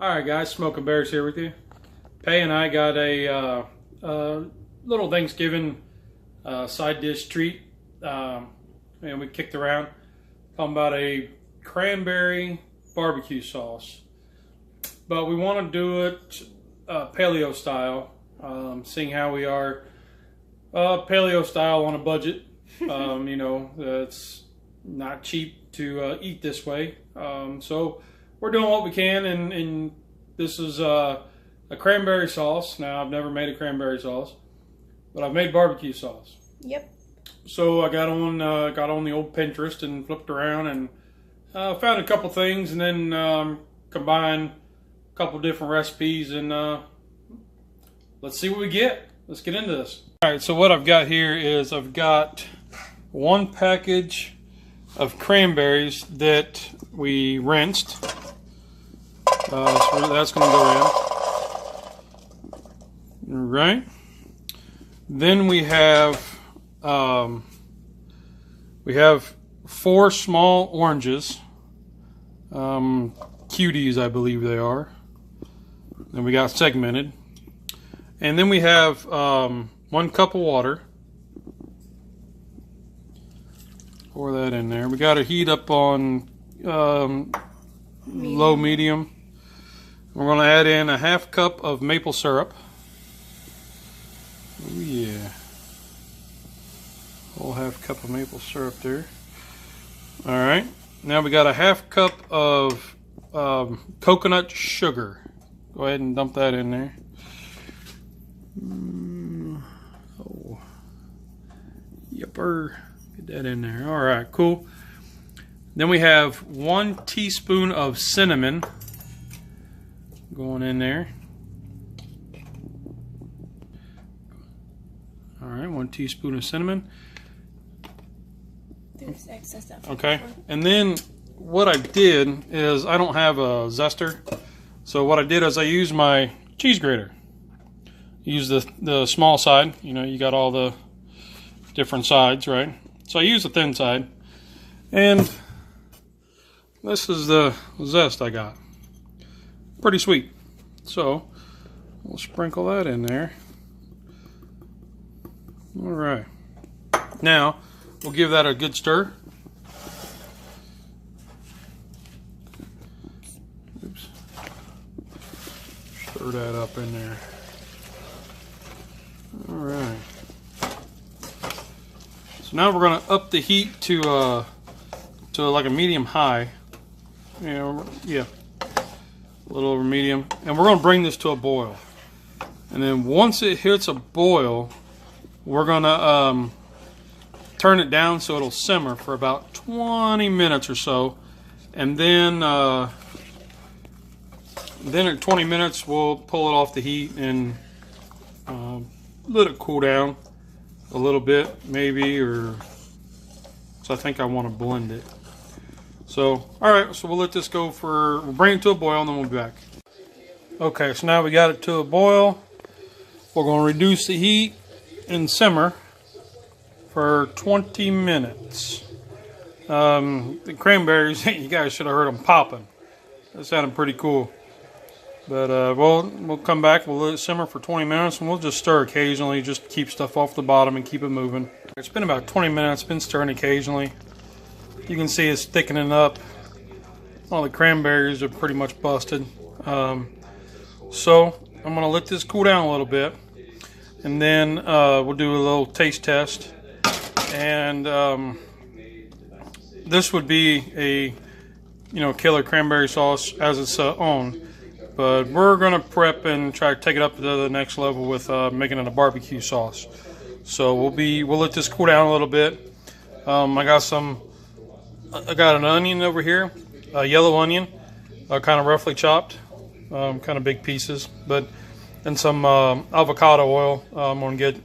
Alright guys, Smoking Bears here with you. Pay and I got a little Thanksgiving side dish treat, and we kicked around. Talking about a cranberry barbecue sauce. But we want to do it paleo style, seeing how we are paleo style on a budget. You know, it's not cheap to eat this way. So we're doing what we can, and this is a cranberry sauce. Now, I've never made a cranberry sauce, but I've made barbecue sauce. Yep. So I got on the old Pinterest and flipped around and found a couple things, and then combined a couple different recipes, and let's see what we get. Let's get into this. All right, so what I've got here is I've got one package of cranberries that we rinsed. So that's going to go in. All right. Then we have 4 small oranges, cuties, I believe they are. Then we got segmented, and then we have 1 cup of water. Pour that in there. We got to heat up on low medium. We're going to add in a 1/2 cup of maple syrup. Oh yeah. Whole 1/2 cup of maple syrup there. Alright. Now we got a 1/2 cup of coconut sugar. Go ahead and dump that in there. Oh. Yepper. Get that in there. Alright, cool. Then we have 1 teaspoon of cinnamon going in there. Alright, 1 teaspoon of cinnamon. There's excess stuff. Okay, and then what I did is I don't have a zester, so what I did is I used my cheese grater. Use the small side. You know, you got all the different sides, right? So I used the thin side, and this is the zest I got. Pretty sweet. So we'll sprinkle that in there. All right. Now we'll give that a good stir. Oops. Stir that up in there. All right. So now we're going to up the heat to like a medium high. Yeah, a little over medium, and we're going to bring this to a boil. And then once it hits a boil, we're going to turn it down so it'll simmer for about 20 minutes or so, and then at 20 minutes we'll pull it off the heat and let it cool down a little bit, maybe, or so I think I want to blend it. So, alright, so we'll let this go we'll bring it to a boil, and then we'll be back. Okay, so now we got it to a boil. We're going to reduce the heat and simmer for 20 minutes. The cranberries, you guys should have heard them popping. That sounded pretty cool. But we'll come back, we'll let it simmer for 20 minutes, and we'll just stir occasionally, just keep stuff off the bottom and keep it moving. It's been about 20 minutes, been stirring occasionally. You can see it's thickening up. All the cranberries are pretty much busted. So I'm going to let this cool down a little bit, and then we'll do a little taste test. And this would be a killer cranberry sauce as its own, but we're going to prep and try to take it up to the next level with making it a barbecue sauce. So we'll let this cool down a little bit. I got an onion over here, a yellow onion, kind of roughly chopped, kind of big pieces, and some avocado oil. I'm going to get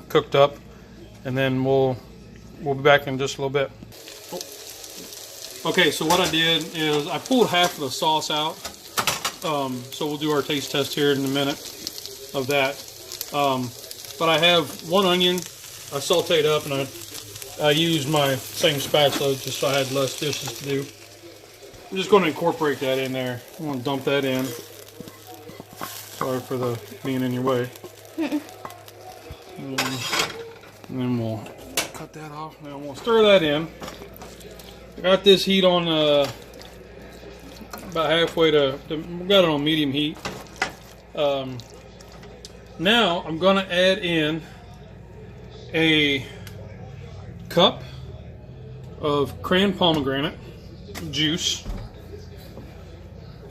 cooked up, and then we'll be back in just a little bit. Okay, so what I did is I pulled half of the sauce out, so we'll do our taste test here in a minute of that. But I have 1 onion I sauteed up, and I used my same spatula just so I had less dishes to do. I'm just going to incorporate that in there. I'm going to dump that in. Sorry for the being in your way. And then we'll cut that off. Now we'll stir that in. I got this heat on about halfway to we got it on medium heat. Now I'm going to add in a cup of cran pomegranate juice,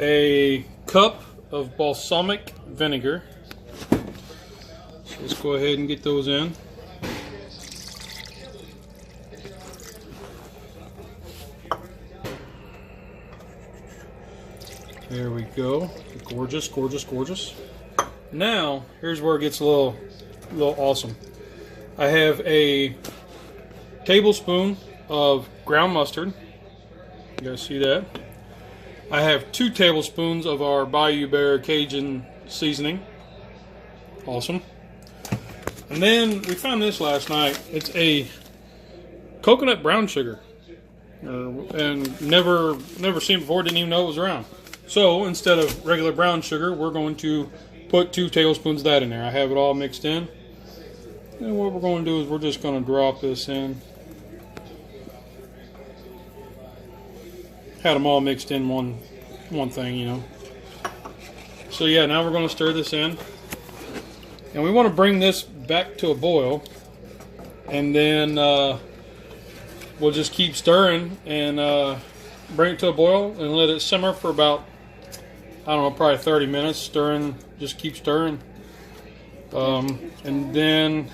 a cup of balsamic vinegar. So let's go ahead and get those in. There we go. Gorgeous, gorgeous, gorgeous. Now, here's where it gets a little awesome. I have a tablespoon of ground mustard. You guys see that? I have 2 tablespoons of our Bayou Bear Cajun seasoning. Awesome. And then we found this last night. It's a coconut brown sugar. And never seen it before, didn't even know it was around. So instead of regular brown sugar, we're going to put 2 tablespoons of that in there. I have it all mixed in. And what we're going to do is we're just going to drop this in. Had them all mixed in one thing, you know. So yeah, now we're going to stir this in. And we want to bring this back to a boil. And then we'll just keep stirring and bring it to a boil and let it simmer for about, I don't know, probably 30 minutes. Stirring, just keep stirring. And then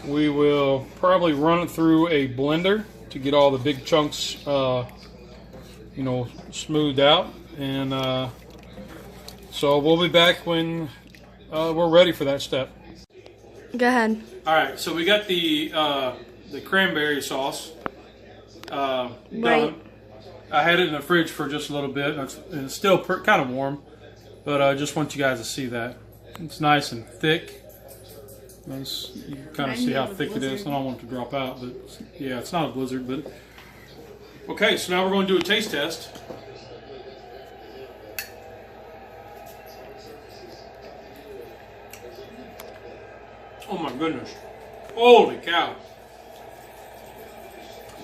we will probably run it through a blender to get all the big chunks, you know, smoothed out. And so we'll be back when we're ready for that step. Go ahead. All right, so we got the cranberry sauce done. I had it in the fridge for just a little bit. It's still kind of warm, but I just want you guys to see that. It's nice and thick. You can kind of see how thick it is. I don't want it to drop out, but yeah, it's not a blizzard. But okay, so now we're going to do a taste test. Oh my goodness! Holy cow!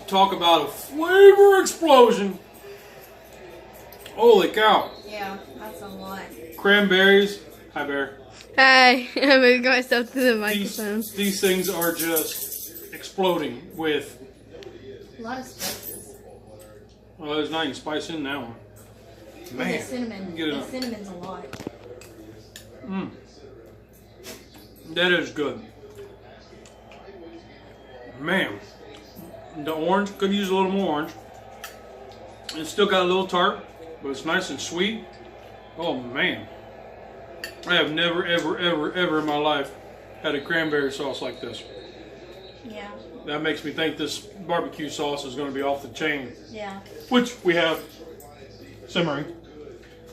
Talk about a flavor explosion! Holy cow! Yeah, that's a lot. Cranberries. Hi, Bear. Hi, I'm moving myself to the microphone. These things are just exploding with A lot of spices. Well, there's not any spice in that one. Man, the cinnamon. get it The up. cinnamon's a lot. Mmm. That is good. Man, the orange, could use a little more orange. It's still got a little tart, but it's nice and sweet. Oh man. I have never, ever, ever, ever in my life had a cranberry sauce like this. Yeah. That makes me think this barbecue sauce is going to be off the chain. Yeah. Which we have simmering,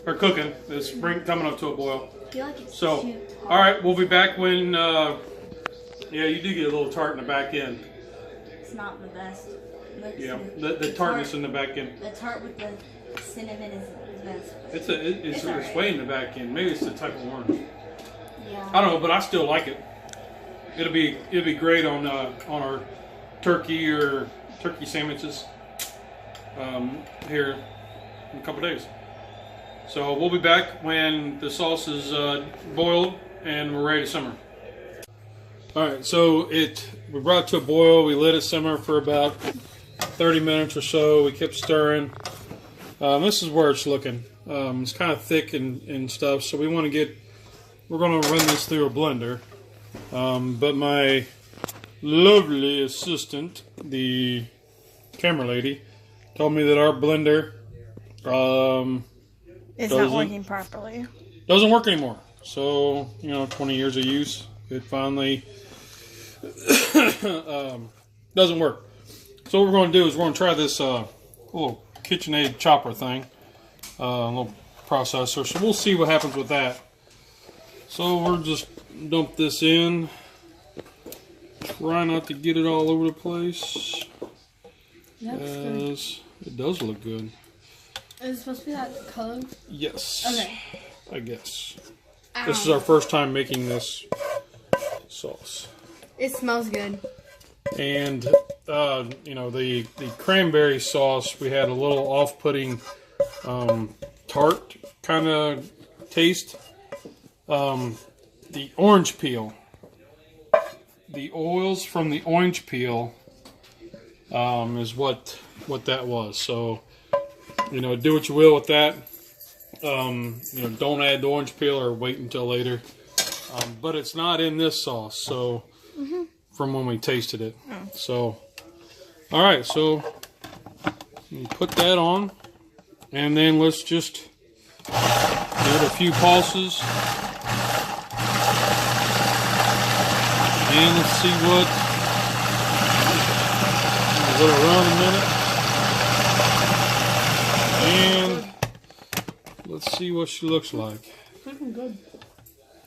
or cooking. It's coming up to a boil. I feel like it's So, too hot. all right, we'll be back when, yeah, you do get a little tart in the back end. It's not the best. Yeah, the tartness in the back end. The tart with the cinnamon is the best. It's alright. way in the back end. Maybe it's the type of orange. Yeah. I don't know, but I still like it. It'll be great on our turkey or turkey sandwiches here in a couple days. So we'll be back when the sauce is boiled and we're ready to simmer. All right, so we brought it to a boil. We let it simmer for about 30 minutes or so. We kept stirring. This is where it's looking. It's kind of thick and stuff, so we're going to run this through a blender. But my lovely assistant, the camera lady, told me that our blender It's not working properly. Doesn't work anymore. So, 20 years of use, it finally doesn't work. So what we're going to do is we're going to try this little KitchenAid chopper thing, little processor. So we'll see what happens with that. So we'll just dump this in. Try not to get it all over the place. That's as It does look good. Is it supposed to be that color? Yes. Okay. I guess. Ow. This is our first time making this sauce. It smells good. And, you know, the cranberry sauce, we had a little off-putting tart kind of taste. The orange peel. The oils from the orange peel is what that was. So, you know, do what you will with that. You know, don't add the orange peel or wait until later. But it's not in this sauce, so from when we tasted it. So, all right, so you put that on, and then let's just give it a few pulses, and let's see what. Let it run a minute, and let's see what she looks like. Looking good.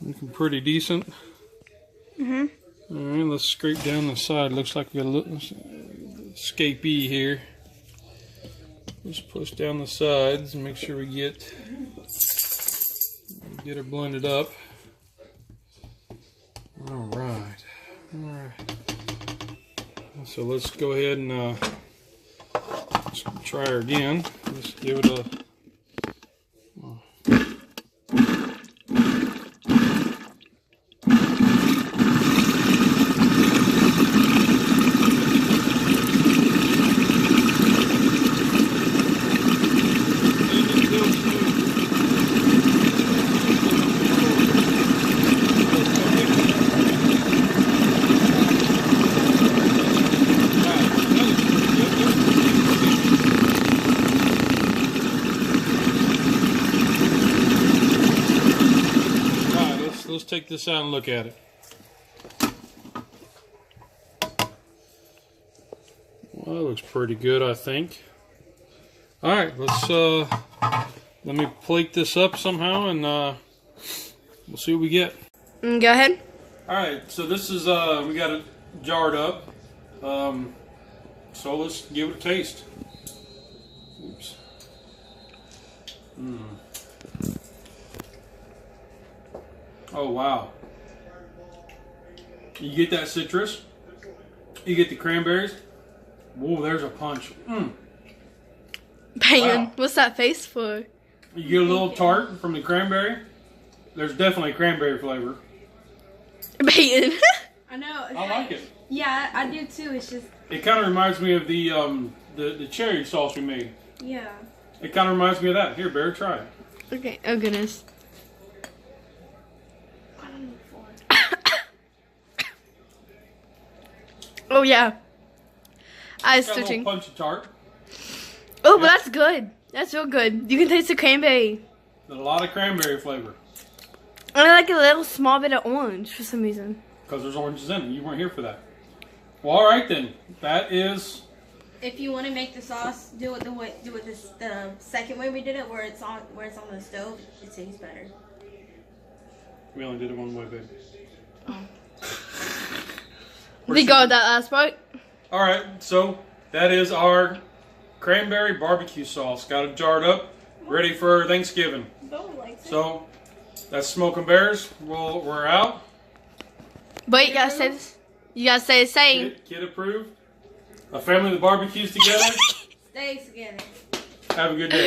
Looking pretty decent. All right, let's scrape down the side. Looks like we got a little escapee here. Let's push down the sides and make sure we get her blended up. All right. So let's go ahead and let's try her again. Let's give it a. Let's take this out and look at it. Well, it looks pretty good, I think. All right, let's let me plate this up somehow, and we'll see what we get. Go ahead. All right, so this is we got it jarred up. So let's give it a taste. Oops. Oh, wow. You get that citrus. You get the cranberries. Whoa, there's a punch. Banging. Wow. What's that face for? You get a little tart from the cranberry. There's definitely a cranberry flavor. Banging. I know. I like it. Yeah, I do too. It's just. It kind of reminds me of the cherry sauce we made. Yeah. It kind of reminds me of that. Here, Bear, try it. Okay. Oh, goodness. Oh, yeah. Eyes Got a little twitching. punch of tart. Oh, but that's good. That's real good. You can taste the cranberry. There's a lot of cranberry flavor. And I like a little small bit of orange for some reason. Because there's oranges in it. You weren't here for that. Well, all right then. That is. If you want to make the sauce, do it the second way we did it, where it's on the stove. It tastes better. We only did it one way, babe. We got that last part. All right, so that is our cranberry barbecue sauce. Got it jarred up, ready for Thanksgiving. So that's Smoking Bears. We're out. But you gotta say this. You gotta say the same. Kid approved. A family that barbecues together. Stays together. Have a good day.